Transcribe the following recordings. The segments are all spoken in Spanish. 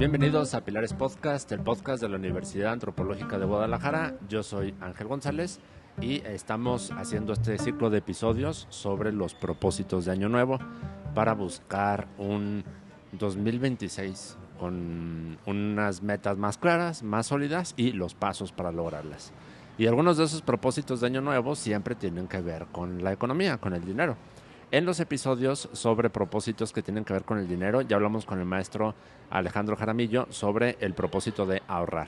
Bienvenidos a Pilares Podcast, el podcast de la Universidad Antropológica de Guadalajara. Yo soy Ángel González y estamos haciendo este ciclo de episodios sobre los propósitos de Año Nuevo para buscar un 2026 con unas metas más claras, más sólidas y los pasos para lograrlas. Y algunos de esos propósitos de Año Nuevo siempre tienen que ver con la economía, con el dinero. En los episodios sobre propósitos que tienen que ver con el dinero, ya hablamos con el maestro Alejandro Jaramillo sobre el propósito de ahorrar.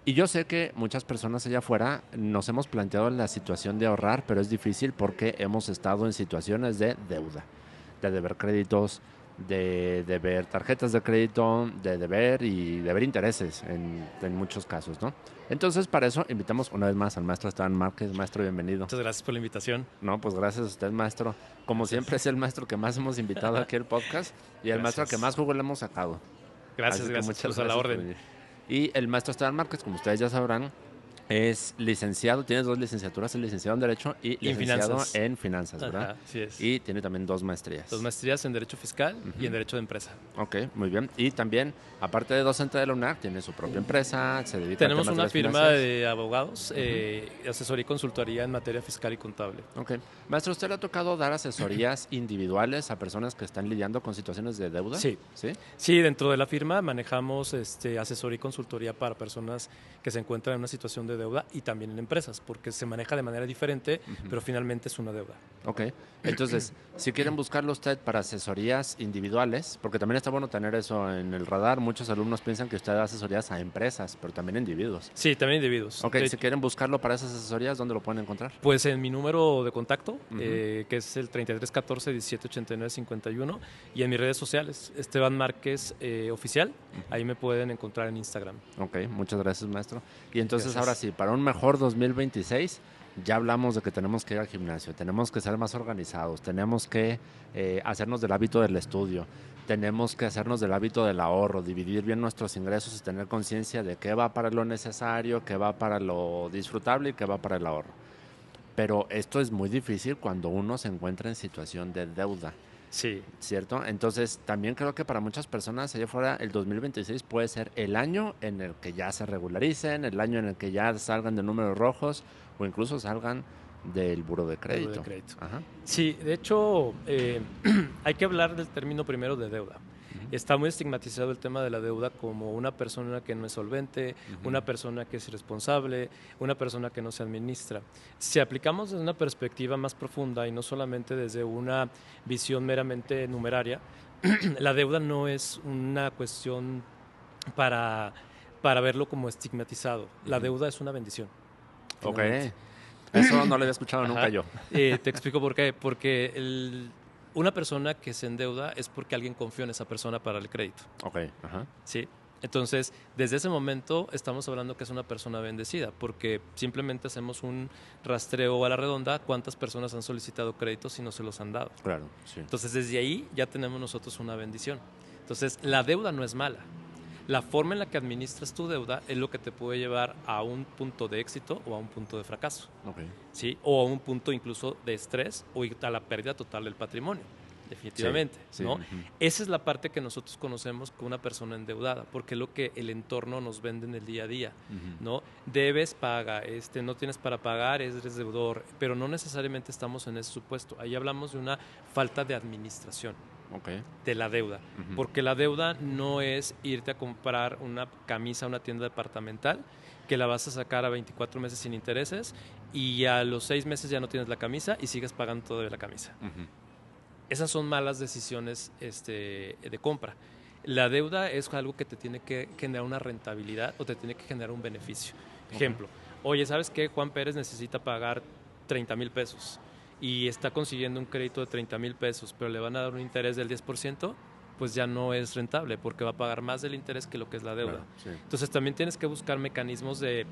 Y yo sé que muchas personas allá afuera nos hemos planteado la situación de ahorrar, pero es difícil porque hemos estado en situaciones de deuda, de deber créditos, de deber tarjetas de crédito, de deber y deber intereses en muchos casos, ¿no? Entonces, para eso invitamos una vez más al maestro Esteban Márquez. Maestro, bienvenido. Muchas gracias por la invitación. No, pues gracias a usted, maestro. Como Gracias. siempre, es el maestro que más hemos invitado aquí al podcast y el maestro que más jugo le hemos sacado. Gracias, pues a la orden. Y el maestro Esteban Márquez, como ustedes ya sabrán, es licenciado, tiene 2 licenciaturas, es licenciado en Derecho y licenciado en Finanzas, ¿verdad? Ajá, así es. Y tiene también 2 maestrías. 2 maestrías en Derecho Fiscal y en Derecho de Empresa. Ok, muy bien. Y también, aparte de docente de la UNAC, tiene su propia empresa, se dedica Tenemos a temas una de las firma finanzas. de abogados, asesoría y consultoría en materia fiscal y contable. Ok. Maestro, ¿usted le ha tocado dar asesorías individuales a personas que están lidiando con situaciones de deuda? Sí. Sí, dentro de la firma manejamos asesoría y consultoría para personas que se encuentran en una situación de deuda y también en empresas, porque se maneja de manera diferente, pero finalmente es una deuda. Ok, entonces, si quieren buscarlo usted para asesorías individuales, porque también está bueno tener eso en el radar, muchos alumnos piensan que usted da asesorías a empresas, pero también a individuos. Sí, también individuos. Ok, si quieren buscarlo para esas asesorías, ¿dónde lo pueden encontrar? Pues en mi número de contacto, que es el 3314 1789 51, y en mis redes sociales, Esteban Márquez Oficial, ahí me pueden encontrar en Instagram. Ok, muchas gracias, maestro. Y entonces, Gracias. ahora sí, para un mejor 2026, ya hablamos de que tenemos que ir al gimnasio, tenemos que ser más organizados, tenemos que hacernos del hábito del estudio, tenemos que hacernos del hábito del ahorro, dividir bien nuestros ingresos y tener conciencia de qué va para lo necesario, qué va para lo disfrutable y qué va para el ahorro. Pero esto es muy difícil cuando uno se encuentra en situación de deuda. Sí. ¿Cierto? Entonces, también creo que para muchas personas allá afuera el 2026 puede ser el año en el que ya se regularicen, el año en el que ya salgan de números rojos o incluso salgan del buro de crédito. Buro de crédito. Ajá. Sí, de hecho, hay que hablar del término primero de deuda. Está muy estigmatizado el tema de la deuda como una persona que no es solvente, una persona que es irresponsable, una persona que no se administra. Si aplicamos desde una perspectiva más profunda y no solamente desde una visión meramente numeraria, la deuda no es una cuestión para verlo como estigmatizado. La deuda es una bendición. Ok, eso no lo había escuchado nunca yo. Te explico por qué. Porque una persona que se endeuda es porque alguien confió en esa persona para el crédito. Ok, ajá. ¿Sí? Entonces, desde ese momento estamos hablando que es una persona bendecida, porque simplemente hacemos un rastreo a la redonda cuántas personas han solicitado créditos y no se los han dado. Claro, sí. Entonces, desde ahí ya tenemos nosotros una bendición. Entonces, la deuda no es mala. La forma en la que administras tu deuda es lo que te puede llevar a un punto de éxito o a un punto de fracaso. Okay. ¿Sí? O a un punto incluso de estrés o a la pérdida total del patrimonio. Definitivamente, sí, ¿no? Esa es la parte que nosotros conocemos como una persona endeudada, porque es lo que el entorno nos vende en el día a día, ¿no? Debes, paga, no tienes para pagar, eres deudor, pero no necesariamente estamos en ese supuesto. Ahí hablamos de una falta de administración. De la deuda, porque la deuda no es irte a comprar una camisa a una tienda departamental que la vas a sacar a 24 meses sin intereses y a los 6 meses ya no tienes la camisa y sigues pagando todavía la camisa. Esas son malas decisiones de compra. La deuda es algo que te tiene que generar una rentabilidad o te tiene que generar un beneficio. Ejemplo, oye, ¿sabes qué? Juan Pérez necesita pagar 30,000 pesos y está consiguiendo un crédito de 30,000 pesos, pero le van a dar un interés del 10%, pues ya no es rentable porque va a pagar más del interés que lo que es la deuda. Claro, sí. Entonces también tienes que buscar mecanismos de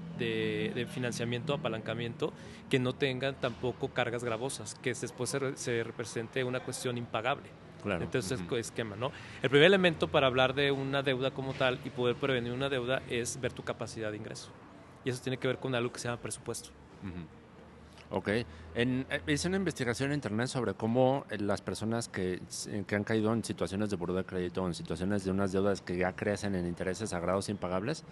financiamiento, apalancamiento, que no tengan tampoco cargas gravosas, que después se represente una cuestión impagable. Claro. Entonces, esquema, ¿no? El primer elemento para hablar de una deuda como tal y poder prevenir una deuda es ver tu capacidad de ingreso. Y eso tiene que ver con algo que se llama presupuesto. Ok. Hice una investigación en internet sobre cómo las personas que han caído en situaciones de buró de crédito o en situaciones de unas deudas que ya crecen en intereses sagrados impagables.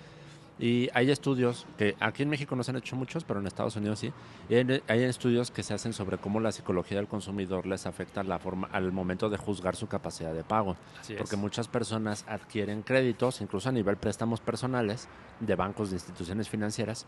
Y hay estudios que aquí en México no se han hecho muchos, pero en Estados Unidos sí. Y hay estudios que se hacen sobre cómo la psicología del consumidor les afecta la forma al momento de juzgar su capacidad de pago. Así Porque es. muchas personas adquieren créditos, incluso a nivel préstamos personales, de bancos, de instituciones financieras,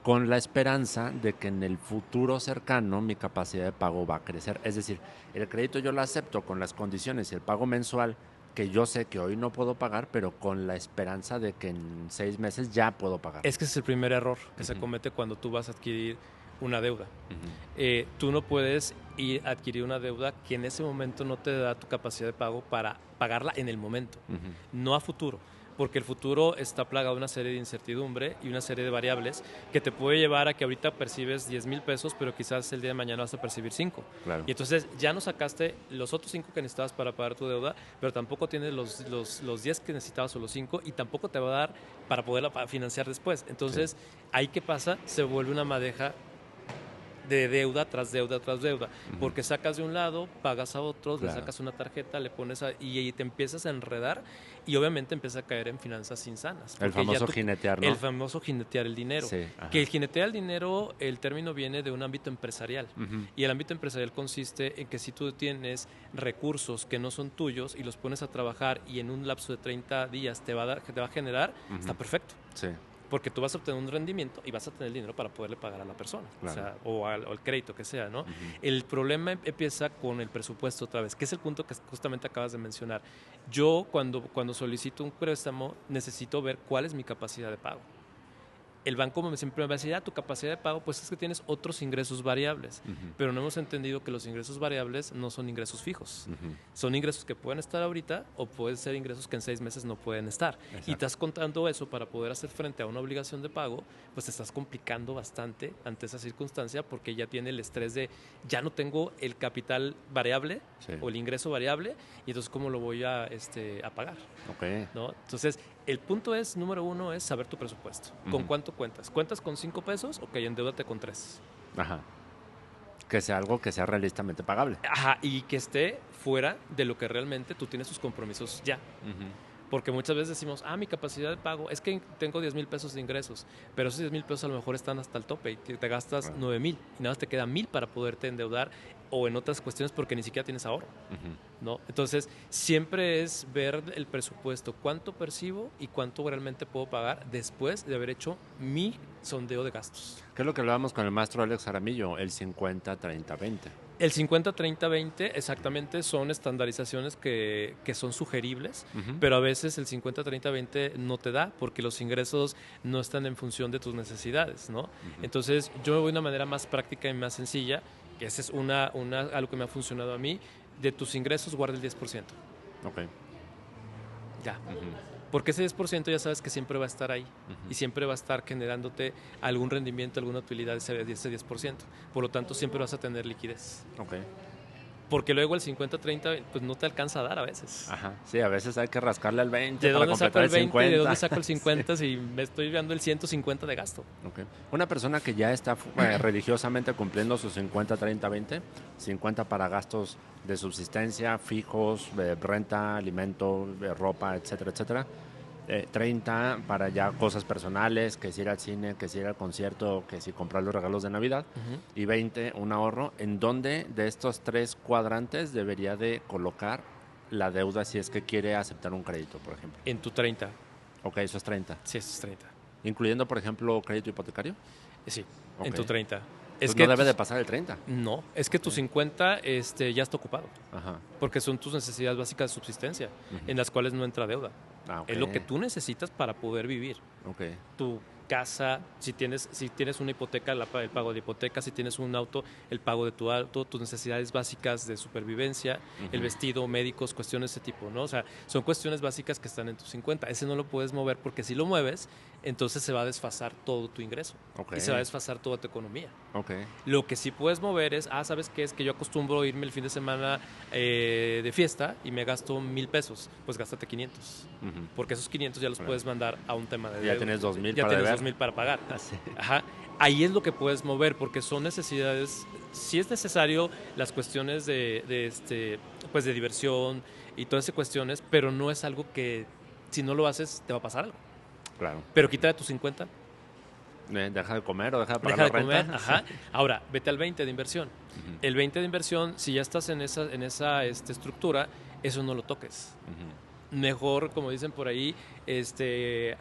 con la esperanza de que en el futuro cercano mi capacidad de pago va a crecer. Es decir, el crédito yo lo acepto con las condiciones y el pago mensual que yo sé que hoy no puedo pagar, pero con la esperanza de que en 6 meses ya puedo pagar. Es que ese es el primer error que se Ujú. comete cuando tú vas a adquirir una deuda. Ujú. Tú no puedes ir a adquirir una deuda que en ese momento no te da tu capacidad de pago para pagarla en el momento, Ujú. no a futuro. Porque el futuro está plagado de una serie de incertidumbre y una serie de variables que te puede llevar a que ahorita percibes 10,000 pesos, pero quizás el día de mañana vas a percibir 5. Claro. Y entonces ya no sacaste los otros 5 que necesitabas para pagar tu deuda, pero tampoco tienes los 10 que necesitabas o los 5 y tampoco te va a dar para poderla financiar después. Entonces, ahí qué pasa, se vuelve una madeja de deuda tras deuda tras deuda, porque sacas de un lado, pagas a otros, Claro. le sacas una tarjeta, le pones y te empiezas a enredar y obviamente empiezas a caer en finanzas insanas. El porque ya famoso jinetear, ¿no? El famoso jinetear el dinero. Sí, ajá. Que el jinetear el dinero, el término viene de un ámbito empresarial. Ujú. Y el ámbito empresarial consiste en que si tú tienes recursos que no son tuyos y los pones a trabajar y en un lapso de 30 días te va a generar, está perfecto. Sí. Porque tú vas a obtener un rendimiento y vas a tener el dinero para poderle pagar a la persona, Claro. o sea, o al crédito que sea, ¿no? El problema empieza con el presupuesto otra vez, que es el punto que justamente acabas de mencionar. Yo cuando solicito un préstamo necesito ver cuál es mi capacidad de pago. El banco siempre me va a decir, tu capacidad de pago, pues es que tienes otros ingresos variables, pero no hemos entendido que los ingresos variables no son ingresos fijos. Son ingresos que pueden estar ahorita o pueden ser ingresos que en 6 meses no pueden estar. Exacto. Y estás contando eso para poder hacer frente a una obligación de pago, pues te estás complicando bastante ante esa circunstancia porque ya tiene el estrés de, ya no tengo el capital variable o el ingreso variable y entonces ¿cómo lo voy a pagar? Ok. ¿No? Entonces, el punto es, número uno, es saber tu presupuesto. ¿Con cuánto cuentas? ¿Cuentas con 5 pesos? Ok, endeudate con 3. Ajá. Que sea algo que sea realistamente pagable. Ajá, y que esté fuera de lo que realmente tú tienes tus compromisos ya. Porque muchas veces decimos, mi capacidad de pago, es que tengo 10,000 pesos de ingresos, pero esos 10,000 pesos a lo mejor están hasta el tope y te gastas 9,000 y nada más te queda 1,000 para poderte endeudar o en otras cuestiones porque ni siquiera tienes ahorro. ¿No? Entonces, siempre es ver el presupuesto, cuánto percibo y cuánto realmente puedo pagar después de haber hecho mi sondeo de gastos. ¿Qué es lo que hablábamos con el maestro Alex Jaramillo? El 50-30-20. El 50-30-20 exactamente son estandarizaciones que son sugeribles, pero a veces el 50-30-20 no te da porque los ingresos no están en función de tus necesidades, ¿no? Entonces yo me voy de una manera más práctica y más sencilla, que esa es algo que me ha funcionado a mí, de tus ingresos guarda el 10%. Ok. Ya. Porque ese 10% ya sabes que siempre va a estar ahí y siempre va a estar generándote algún rendimiento, alguna utilidad de ese 10%. Por lo tanto, siempre vas a tener liquidez. Ok. Porque luego el 50-30 pues no te alcanza a dar a veces. Ajá. Sí, a veces hay que rascarle al 20 ¿De para dónde saco completar el 20? 50. ¿De dónde saco el 50 si me estoy dando el 150 de gasto? Okay. Una persona que ya está religiosamente cumpliendo sus 50-30-20, 50 para gastos de subsistencia, fijos, renta, alimento, ropa, etcétera, etcétera. 30 para ya cosas personales, que si ir al cine, que si ir al concierto, que si comprar los regalos de Navidad. Y 20, un ahorro. ¿En dónde de estos 3 cuadrantes debería de colocar la deuda si es que quiere aceptar un crédito, por ejemplo? En tu 30. Ok, eso es 30. Sí, eso es 30. ¿Incluyendo, por ejemplo, crédito hipotecario? Sí, Ok. en tu 30. Pues no debe de pasar el 30. No, es que tu 50 ya está ocupado. Ajá. Porque son tus necesidades básicas de subsistencia, en las cuales no entra deuda. Ah, ok. Es lo que tú necesitas para poder vivir. Ok. Tu casa, si tienes una hipoteca, el pago de la hipoteca, si tienes un auto, el pago de tu auto, tus necesidades básicas de supervivencia, el vestido, médicos, cuestiones de ese tipo, ¿no? O sea, son cuestiones básicas que están en tus 50. Ese no lo puedes mover porque si lo mueves, entonces se va a desfasar todo tu ingreso. Ok. Y se va a desfasar toda tu economía. Ok. Lo que sí puedes mover es, ¿sabes qué? Es que yo acostumbro irme el fin de semana de fiesta y me gasto 1,000 pesos. Pues gástate 500. Porque esos 500 ya los puedes mandar a un tema de Ya deuda. tienes 2,000 Ya para tienes deber. 2,000 para pagar. Así. Ajá. Ahí es lo que puedes mover, porque son necesidades, sí es necesario las cuestiones pues de diversión y todas esas cuestiones, pero no es algo que si no lo haces te va a pasar algo. Claro. Pero quítale tus 50. Deja de comer o deja de pagar Deja de la renta. comer, ajá. Sí. Ahora, vete al 20 de inversión. Ujú. El 20 de inversión, si ya estás en esa estructura, eso no lo toques. Ujú. Mejor, como dicen por ahí,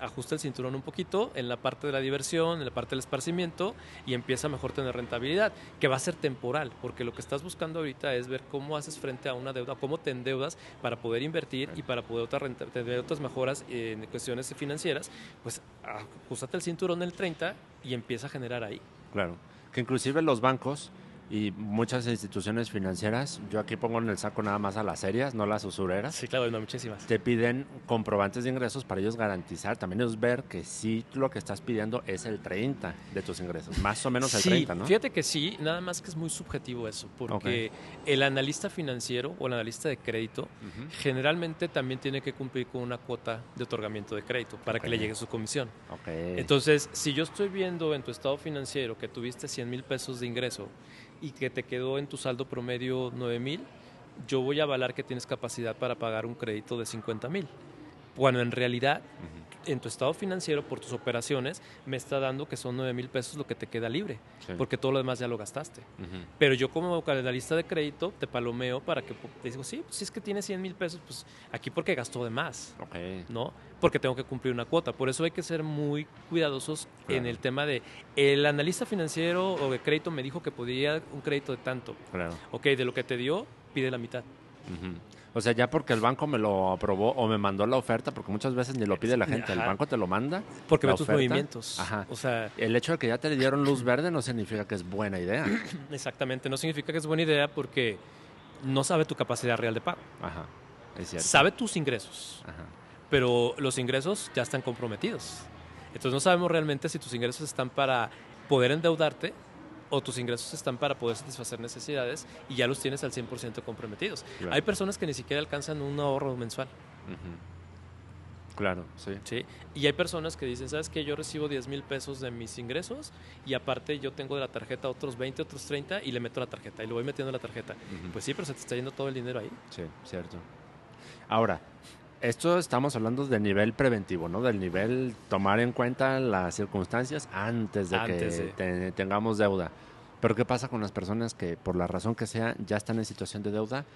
ajusta el cinturón un poquito en la parte de la diversión, en la parte del esparcimiento y empieza a mejor tener rentabilidad, que va a ser temporal, porque lo que estás buscando ahorita es ver cómo haces frente a una deuda, cómo te endeudas para poder invertir y para poder tener otras mejoras en cuestiones financieras. Pues ajustate el cinturón en el 30 y empieza a generar ahí. Claro. Que inclusive los bancos y muchas instituciones financieras, yo aquí pongo en el saco nada más a las serias, no las usureras, Sí, claro, no, muchísimas. te piden comprobantes de ingresos para ellos garantizar, también es ver que sí lo que estás pidiendo es el 30 de tus ingresos, más o menos el 30, ¿no? Fíjate que sí, nada más que es muy subjetivo eso, porque el analista financiero o el analista de crédito generalmente también tiene que cumplir con una cuota de otorgamiento de crédito para que le llegue su comisión. Entonces, si yo estoy viendo en tu estado financiero que tuviste 100,000 pesos de ingreso y que te quedó en tu saldo promedio 9,000, yo voy a avalar que tienes capacidad para pagar un crédito de 50,000. Cuando en realidad, en tu estado financiero, por tus operaciones, me está dando que son 9,000 pesos lo que te queda libre, porque todo lo demás ya lo gastaste. Pero yo como analista de crédito te palomeo para que te digo, sí, pues si es que tiene 100,000 pesos, pues aquí porque gastó de más, ¿no? Porque tengo que cumplir una cuota. Por eso hay que ser muy cuidadosos en el tema de el analista financiero o de crédito me dijo que podía un crédito de tanto. Ok, de lo que te dio, pide la mitad. O sea, ya porque el banco me lo aprobó o me mandó la oferta, porque muchas veces ni lo pide la gente, el banco te lo manda. Porque ve tus movimientos. Ajá. O sea, el hecho de que ya te dieron luz verde no significa que es buena idea. Exactamente, no significa que es buena idea porque no sabe tu capacidad real de pago. Ajá, es cierto. Sabe tus ingresos, pero los ingresos ya están comprometidos. Entonces no sabemos realmente si tus ingresos están para poder endeudarte o tus ingresos están para poder satisfacer necesidades y ya los tienes al 100% comprometidos. Claro. Hay personas que ni siquiera alcanzan un ahorro mensual. Claro, sí. ¿Sí? Y hay personas que dicen, ¿sabes qué? Yo recibo 10,000 pesos de mis ingresos y aparte yo tengo de la tarjeta otros 20, otros 30 y le meto la tarjeta y lo voy metiendo en la tarjeta. Pues sí, pero se te está yendo todo el dinero ahí. Sí, cierto. Ahora, esto estamos hablando del nivel preventivo, ¿no? Del nivel tomar en cuenta las circunstancias antes de que tengamos deuda. Pero ¿qué pasa con las personas que por la razón que sea ya están en situación de deuda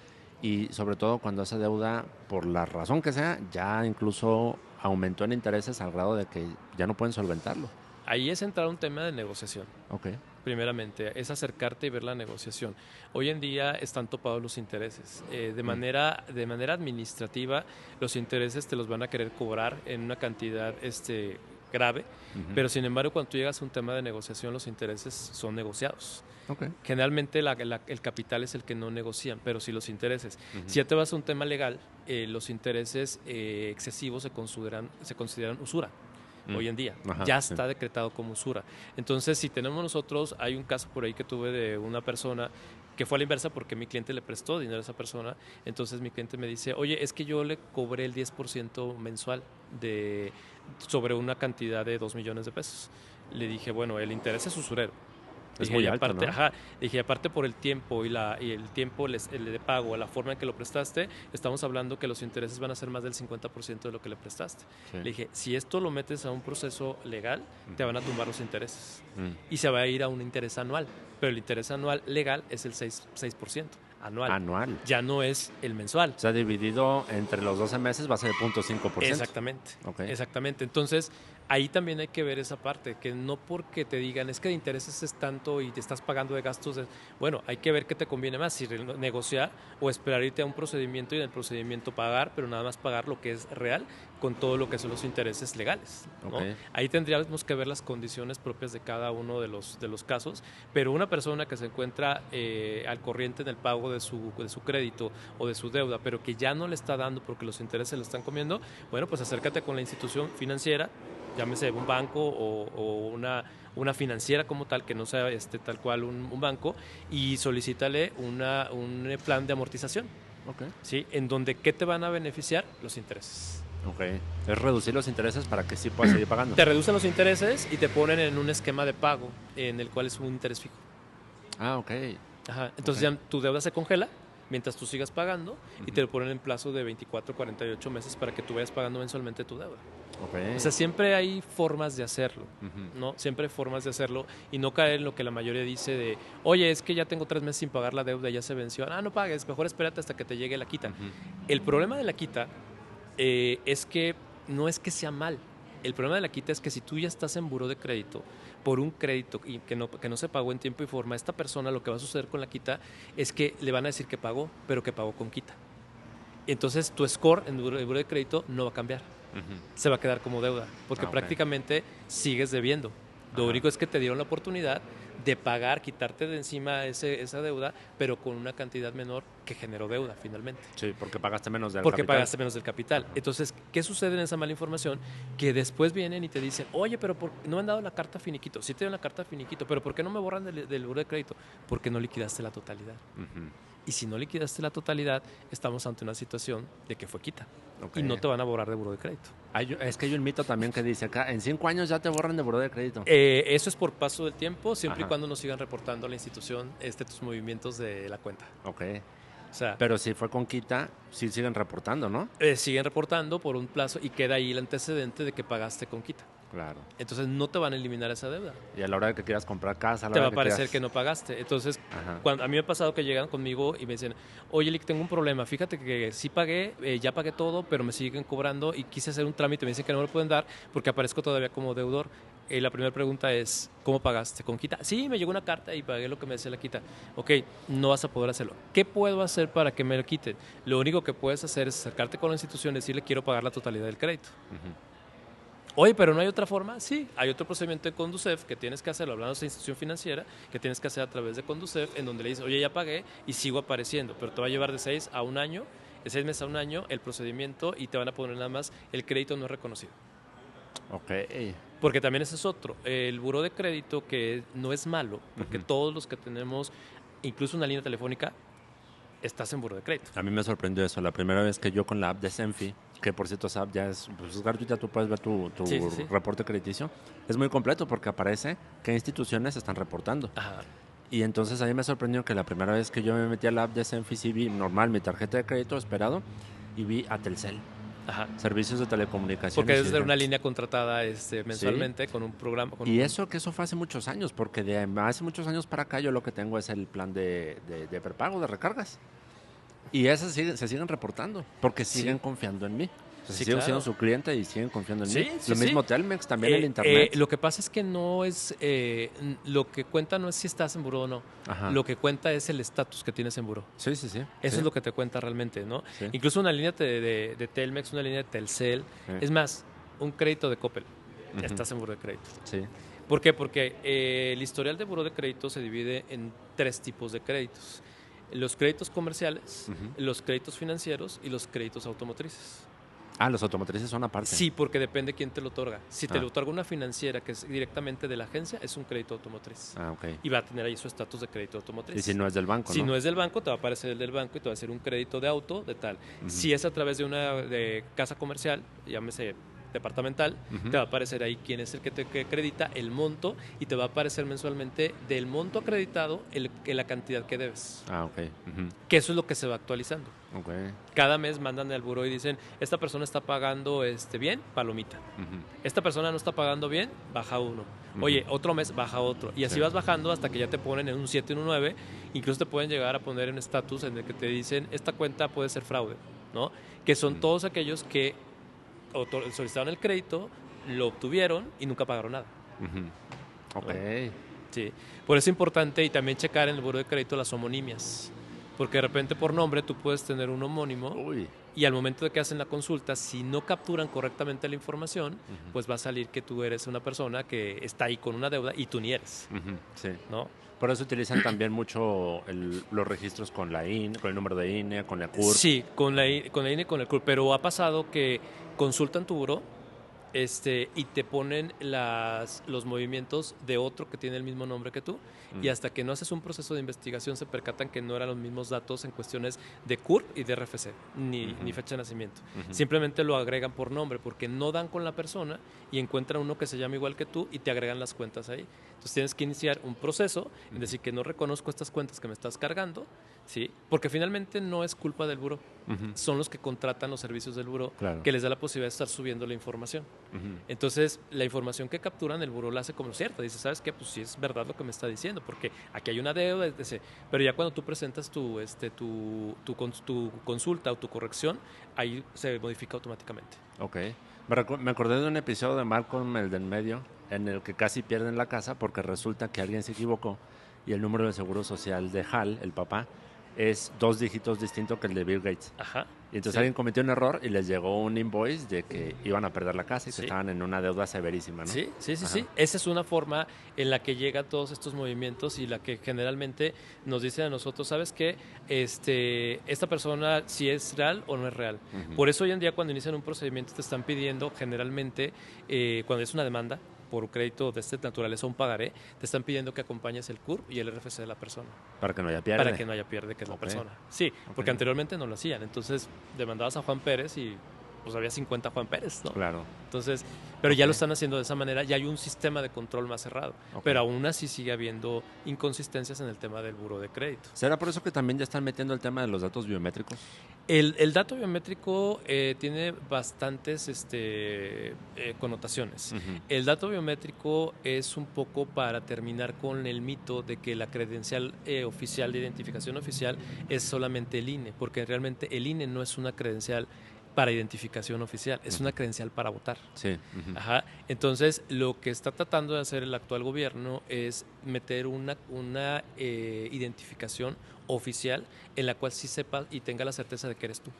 y sobre todo cuando esa deuda, por la razón que sea, ya incluso aumentó en intereses al grado de que ya no pueden solventarlo? Ahí es entrar a un tema de negociación. Primeramente, es acercarte y ver la negociación. Hoy en día están topados los intereses. De manera administrativa, los intereses te los van a querer cobrar en una cantidad grave, pero sin embargo, cuando tú llegas a un tema de negociación, los intereses son negociados. Generalmente el capital es el que no negocian, pero sí los intereses. Si ya te vas a un tema legal, los intereses excesivos se consideran usura. Hoy en día, ya está decretado como usura. Entonces, si tenemos nosotros, hay un caso por ahí que tuve de una persona que fue a la inversa porque mi cliente le prestó dinero a esa persona, entonces mi cliente me dice, oye, es que yo le cobré el 10% mensual sobre una cantidad de 2 millones de pesos. Le dije, bueno, el interés es usurero. Es muy alto, aparte, ¿no? Dije, aparte por el tiempo y el tiempo el de pago, la forma en que lo prestaste, estamos hablando que los intereses van a ser más del 50% de lo que le prestaste. Le dije, si esto lo metes a un proceso legal, te van a tumbar los intereses y se va a ir a un interés anual, pero el interés anual legal es el 6% anual. Ya no es el mensual. O sea, dividido entre los 12 meses va a ser el 0.5%. Exactamente. Entonces, ahí también hay que ver esa parte, que no porque te digan es que de intereses es tanto y te estás pagando de gastos, bueno, hay que ver qué te conviene más, si negociar o esperar irte a un procedimiento y en el procedimiento pagar, pero nada más pagar lo que es real con todo lo que son los intereses legales, ¿no? Ahí tendríamos que ver las condiciones propias de cada uno de los casos, pero una persona que se encuentra al corriente en el pago de su crédito o de su deuda, pero que ya no le está dando porque los intereses lo están comiendo, bueno, pues acércate con la institución financiera, llámese un banco o una financiera como tal, que no sea tal cual un banco, y solicítale un plan de amortización, ¿sí? En donde, ¿qué te van a beneficiar? Los intereses. Ok. Es reducir los intereses para que sí puedas seguir pagando. Te reducen los intereses y te ponen en un esquema de pago en el cual es un interés fijo. Ah, ok. Ajá. Entonces ya tu deuda se congela mientras tú sigas pagando y te lo ponen en plazo de 24, 48 meses para que tú vayas pagando mensualmente tu deuda. Okay. O sea, siempre hay formas de hacerlo, ¿no? Siempre hay formas de hacerlo y no caer en lo que la mayoría dice de, oye, es que ya tengo 3 meses sin pagar la deuda, ya se venció. Ah, no pagues, mejor espérate hasta que te llegue la quita. El problema de la quita es que no es que sea mal. El problema de la quita es que si tú ya estás en buró de crédito por un crédito y que no se pagó en tiempo y forma, esta persona lo que va a suceder con la quita es que le van a decir que pagó, pero que pagó con quita. Entonces tu score en el buró de crédito no va a cambiar. Se va a quedar como deuda, porque prácticamente sigues debiendo. Lo único es que te dieron la oportunidad de pagar, quitarte de encima esa deuda, pero con una cantidad menor que generó deuda finalmente. Sí, porque pagaste menos del porque capital. pagaste menos del capital. Entonces, ¿qué sucede en esa mala información? Que después vienen y te dicen, oye, pero no me han dado la carta finiquito. Sí te dieron la carta finiquito, pero ¿por qué no me borran del buró de crédito? Porque no liquidaste la totalidad. Y si no liquidaste la totalidad, estamos ante una situación de que fue quita. Y no te van a borrar de buró de crédito. Es que hay un mito también que dice acá, en 5 años ya te borran de buró de crédito. Eso es por paso del tiempo, siempre y cuando nos sigan reportando a la institución tus movimientos de la cuenta. Ok. O sea, pero si fue con quita, sí siguen reportando, ¿no? Siguen reportando por un plazo y queda ahí el antecedente de que pagaste con quita. Claro. Entonces no te van a eliminar esa deuda. Y a la hora de que quieras comprar casa, te va a parecer que no pagaste. Entonces, a mí me ha pasado que llegan conmigo y me dicen, oye, Lick, tengo un problema. Fíjate que sí pagué, ya pagué todo, pero me siguen cobrando y quise hacer un trámite. Me dicen que no me lo pueden dar porque aparezco todavía como deudor. La primera pregunta es, ¿cómo pagaste? ¿Con quita? Sí, me llegó una carta y pagué lo que me decía la quita. Ok, no vas a poder hacerlo. ¿Qué puedo hacer para que me lo quiten? Lo único que puedes hacer es acercarte con la institución y decirle, quiero pagar la totalidad del crédito. Oye, pero ¿no hay otra forma? Sí, hay otro procedimiento en Conducef que tienes que hacerlo, hablando de esa institución financiera, que tienes que hacer a través de Conducef, en donde le dices, oye, ya pagué y sigo apareciendo, pero te va a llevar de 6 a 1 año, de 6 meses a 1 año el procedimiento y te van a poner nada más el crédito no es reconocido. Ok. Porque también ese es otro. El buró de crédito que no es malo, porque todos los que tenemos, incluso una línea telefónica, estás en buró de crédito. A mí me sorprendió eso. La primera vez que yo con la app de Zenfi, que por cierto esa app ya es gratuita, tú puedes ver tu reporte crediticio. Es muy completo porque aparece qué instituciones están reportando. Ajá. Y entonces a mí me sorprendió que la primera vez que yo me metí a la app de Zenfi, sí vi normal mi tarjeta de crédito esperado y vi a Telcel. Ajá. Servicios de telecomunicaciones. Porque es de una línea contratada mensualmente con un programa. Eso fue hace muchos años, porque de hace muchos años para acá yo lo que tengo es el plan de prepago, de recargas. Y esas se siguen reportando, porque siguen confiando en mí. O sea, sigo siendo su cliente y siguen confiando en mí. Lo mismo Telmex, también el internet. Lo que pasa es que no es, lo que cuenta no es si estás en buró o no. Ajá. Lo que cuenta es el estatus que tienes en buró. Sí. Eso es lo que te cuenta realmente, ¿no? Sí. Incluso una línea de Telmex, una línea de Telcel. Sí. Es más, un crédito de Coppel. Estás en buró de crédito. Sí. ¿Por qué? Porque el historial de buró de crédito se divide en 3 tipos de créditos. Los créditos comerciales, los créditos financieros y los créditos automotrices. Ah, los automotrices son aparte. Sí, porque depende quién te lo otorga. Si te lo otorga una financiera que es directamente de la agencia, es un crédito automotriz. Ah, ok. Y va a tener ahí su estatus de crédito automotriz. Y si no es del banco, Si no es del banco, te va a aparecer el del banco y te va a hacer un crédito de auto de tal. Si es a través de una casa comercial, llámese departamental, te va a aparecer ahí quién es el que te acredita, el monto, y te va a aparecer mensualmente del monto acreditado la cantidad que debes. Ah, ok. Que eso es lo que se va actualizando. Okay. Cada mes mandan al buró y dicen, esta persona está pagando bien, palomita. Esta persona no está pagando bien, baja 1. Oye, otro mes baja otro. Y así vas bajando hasta que ya te ponen en un 7, en un 9. Incluso te pueden llegar a poner en estatus en el que te dicen, esta cuenta puede ser fraude, ¿no? Que son todos aquellos que solicitaron el crédito, lo obtuvieron y nunca pagaron nada. Ok. Sí. Por eso es importante y también checar en el buró de crédito las homonimias. Porque de repente por nombre tú puedes tener un homónimo y al momento de que hacen la consulta, si no capturan correctamente la información, pues va a salir que tú eres una persona que está ahí con una deuda y tú ni eres. Sí. ¿No? Por eso utilizan también mucho los registros con la INE, con el número de INE, con la CURP. Sí, con la INE y con el CURP. Pero ha pasado que consultan tu buró, y te ponen los movimientos de otro que tiene el mismo nombre que tú, y hasta que no haces un proceso de investigación se percatan que no eran los mismos datos en cuestiones de CURP y de RFC, ni fecha de nacimiento. Simplemente lo agregan por nombre, porque no dan con la persona y encuentran uno que se llama igual que tú y te agregan las cuentas ahí. Entonces tienes que iniciar un proceso, es decir, que no reconozco estas cuentas que me estás cargando, ¿sí? Porque finalmente no es culpa del buró, son los que contratan los servicios del buró, Claro. que les da la posibilidad de estar subiendo la información. Entonces, la información que capturan, el buró la hace como cierta. Dice, ¿sabes qué? Pues sí es verdad lo que me está diciendo, porque aquí hay una deuda, etc. Pero ya cuando tú presentas tu consulta o tu corrección, ahí se modifica automáticamente. Ok. Me acordé de un episodio de Malcolm, el del medio, en el que casi pierden la casa porque resulta que alguien se equivocó y el número de seguro social de Hal, el papá, es 2 dígitos distinto que el de Bill Gates. Ajá. Y entonces Sí. alguien cometió un error y les llegó un invoice de que iban a perder la casa y que Sí. estaban en una deuda severísima, ¿no? Sí. Ajá. Esa es una forma en la que llegan todos estos movimientos y la que generalmente nos dicen a nosotros, ¿sabes qué? Esta persona si es real o no es real. Por eso hoy en día cuando inician un procedimiento te están pidiendo generalmente, cuando es una demanda por un crédito de esta naturaleza o un pagaré, te están pidiendo que acompañes el CURP y el RFC de la persona. Para que no haya pierde. Para que no haya pierde, que es la Ok. persona. Sí, porque anteriormente no lo hacían. Entonces demandabas a Juan Pérez y pues había 50 Juan Pérez, ¿no? Claro. Entonces, pero ya lo están haciendo de esa manera, ya hay un sistema de control más cerrado. Ok. Pero aún así sigue habiendo inconsistencias en el tema del buró de crédito. ¿Será por eso que también ya están metiendo el tema de los datos biométricos? El dato biométrico tiene bastantes connotaciones. El dato biométrico es un poco para terminar con el mito de que la credencial oficial de identificación oficial es solamente el INE, porque realmente el INE no es una credencial para identificación oficial, es una credencial para votar. Sí. Ajá. Entonces, lo que está tratando de hacer el actual gobierno es meter una identificación oficial en la cual sí sepa y tenga la certeza de que eres tú.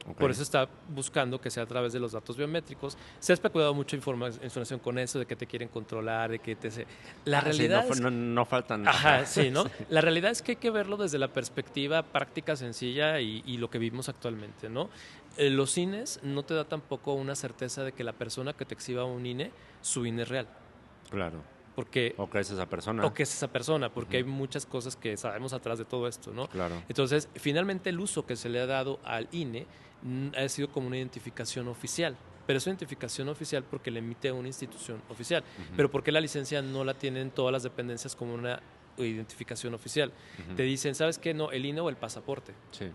Okay. Por eso está buscando que sea a través de los datos biométricos. Se ha especulado mucho información con eso, de que te quieren controlar, de que te... La realidad sí, no faltan... Ajá, sí, ¿no? La realidad es que hay que verlo desde la perspectiva práctica, sencilla y lo que vivimos actualmente, ¿no? Los INEs no te da tampoco una certeza de que la persona que te exhiba un INE, su INE es real. Claro. Porque, o que es esa persona. O que es esa persona, porque hay muchas cosas que sabemos atrás de todo esto, ¿no? Claro. Entonces, finalmente el uso que se le ha dado al INE ha sido como una identificación oficial. Pero es una identificación oficial porque le emite una institución oficial. Pero ¿por qué la licencia no la tienen todas las dependencias como una identificación oficial? Te dicen, ¿sabes qué? No, el INE o el pasaporte. Sí.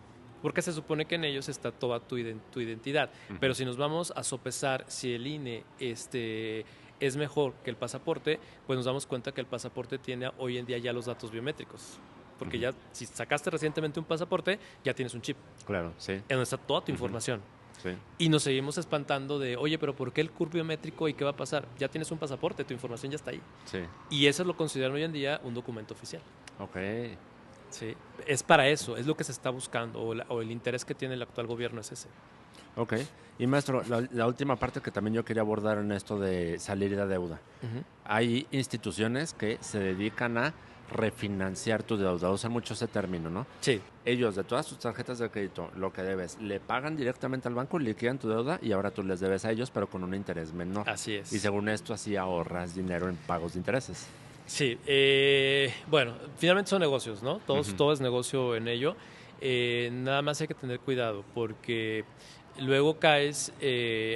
Porque se supone que en ellos está toda tu identidad. Pero si nos vamos a sopesar si el INE es mejor que el pasaporte, pues nos damos cuenta que el pasaporte tiene hoy en día ya los datos biométricos. Porque ya, si sacaste recientemente un pasaporte, ya tienes un chip. Claro, sí. En donde está toda tu información. Sí. Y nos seguimos espantando de, oye, pero ¿por qué el CURP biométrico y qué va a pasar? Ya tienes un pasaporte, tu información ya está ahí. Sí. Y eso lo consideran hoy en día un documento oficial. Ok. Sí. Es para eso, es lo que se está buscando, o el interés que tiene el actual gobierno es ese. Ok. Y maestro, la última parte que también yo quería abordar en esto de salir de deuda. Hay instituciones que se dedican a refinanciar tu deuda, usan mucho ese término, ¿no? Sí. Ellos, de todas tus tarjetas de crédito, lo que debes, le pagan directamente al banco, liquidan tu deuda y ahora tú les debes a ellos, pero con un interés menor. Así es. Y según esto, así ahorras dinero en pagos de intereses. Sí. Bueno, finalmente son negocios, ¿no? Todo es negocio en ello. Nada más hay que tener cuidado porque luego caes,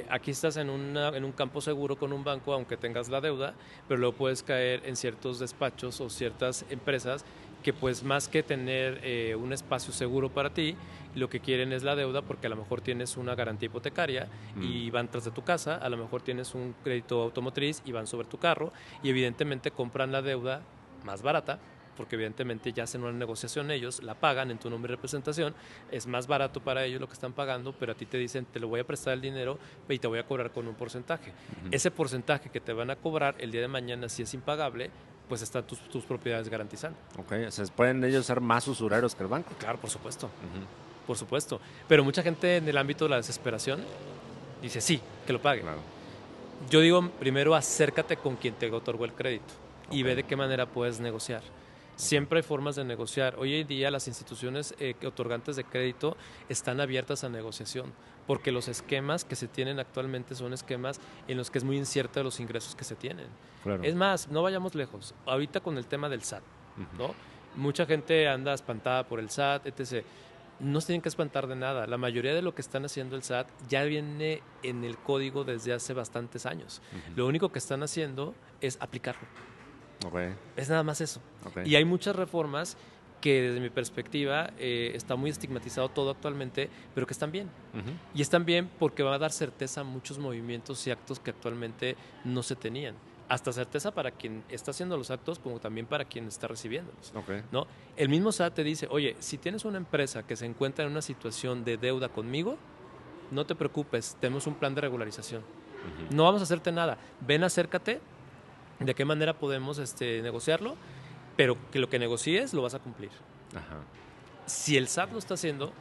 aquí estás en un campo seguro con un banco, aunque tengas la deuda, pero luego puedes caer en ciertos despachos o ciertas empresas que pues más que tener un espacio seguro para ti, lo que quieren es la deuda porque a lo mejor tienes una garantía hipotecaria y van tras de tu casa, a lo mejor tienes un crédito automotriz y van sobre tu carro y evidentemente compran la deuda más barata porque evidentemente ya hacen una negociación ellos, la pagan en tu nombre de representación, es más barato para ellos lo que están pagando, pero a ti te dicen, te lo voy a prestar el dinero y te voy a cobrar con un porcentaje. Ese porcentaje que te van a cobrar el día de mañana, si es impagable, pues están tus propiedades garantizando. Ok, o sea, ¿pueden ellos ser más usureros que el banco? Claro, por supuesto. Por supuesto. Pero mucha gente en el ámbito de la desesperación dice, sí, que lo pague. Claro. Yo digo, primero acércate con quien te otorgó el crédito y ve de qué manera puedes negociar. Siempre hay formas de negociar. Hoy en día las instituciones otorgantes de crédito están abiertas a negociación, porque los esquemas que se tienen actualmente son esquemas en los que es muy incierto los ingresos que se tienen. Claro. Es más, no vayamos lejos. Ahorita con el tema del SAT, ¿no? Mucha gente anda espantada por el SAT, etc. No se tienen que espantar de nada. La mayoría de lo que están haciendo el SAT ya viene en el código desde hace bastantes años. Lo único que están haciendo es aplicarlo. Okay. Es nada más eso. Okay. Y hay muchas reformas que desde mi perspectiva está muy estigmatizado todo actualmente, pero que están bien. Y están bien porque va a dar certeza a muchos movimientos y actos que actualmente no se tenían. Hasta certeza para quien está haciendo los actos, como también para quien está recibiéndolos. Okay. ¿No? El mismo SAT te dice, oye, si tienes una empresa que se encuentra en una situación de deuda conmigo, no te preocupes, tenemos un plan de regularización. No vamos a hacerte nada. Ven, acércate, de qué manera podemos negociarlo, pero que lo que negocies lo vas a cumplir. Ajá. Si el SAT lo está haciendo,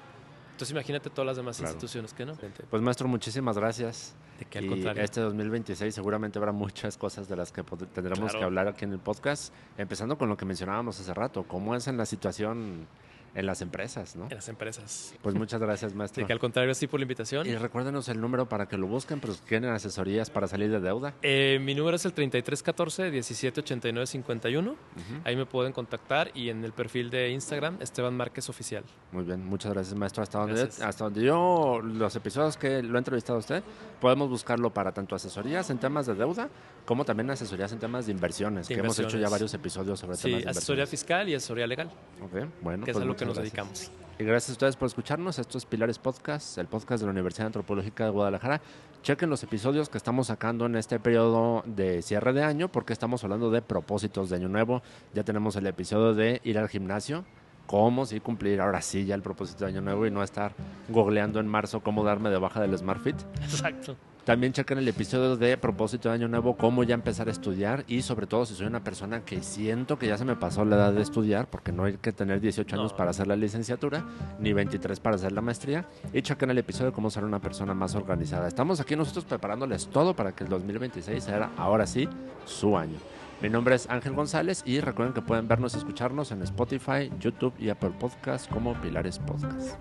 entonces imagínate todas las demás instituciones que no. Pues maestro, muchísimas gracias. De que al contrario. Este 2026 seguramente habrá muchas cosas de las que tendremos que hablar aquí en el podcast, empezando con lo que mencionábamos hace rato, cómo es en la situación en las empresas, ¿no? En las empresas. Pues muchas gracias, maestro. De que al contrario, sí, por la invitación. Y recuérdenos el número para que lo busquen, pero si tienen asesorías para salir de deuda. Mi número es el 3314-1789-51. Ahí me pueden contactar y en el perfil de Instagram, Esteban Márquez Oficial. Muy bien, muchas gracias, maestro. Hasta donde yo, los episodios que lo he entrevistado a usted, podemos buscarlo para tanto asesorías en temas de deuda, como también asesorías en temas de inversiones, que hemos hecho ya varios episodios sobre temas de inversiones. Asesoría fiscal y asesoría legal. Ok, bueno. Que es a lo que nos dedicamos. Y gracias a ustedes por escucharnos. Esto es Pilares Podcast, el podcast de la Universidad Antropológica de Guadalajara. Chequen los episodios que estamos sacando en este periodo de cierre de año, porque estamos hablando de propósitos de año nuevo. Ya tenemos el episodio de ir al gimnasio, cómo sí cumplir ahora sí ya el propósito de año nuevo y no estar googleando en marzo cómo darme de baja del SmartFit. Exacto. También chequen el episodio de propósito de año nuevo, cómo ya empezar a estudiar, y sobre todo si soy una persona que siento que ya se me pasó la edad de estudiar, porque no hay que tener 18 años para hacer la licenciatura, ni 23 para hacer la maestría. Y chequen el episodio de cómo ser una persona más organizada. Estamos aquí nosotros preparándoles todo para que el 2026 sea ahora sí su año. Mi nombre es Ángel González y recuerden que pueden vernos y escucharnos en Spotify, YouTube y Apple Podcasts como Pilares Podcast.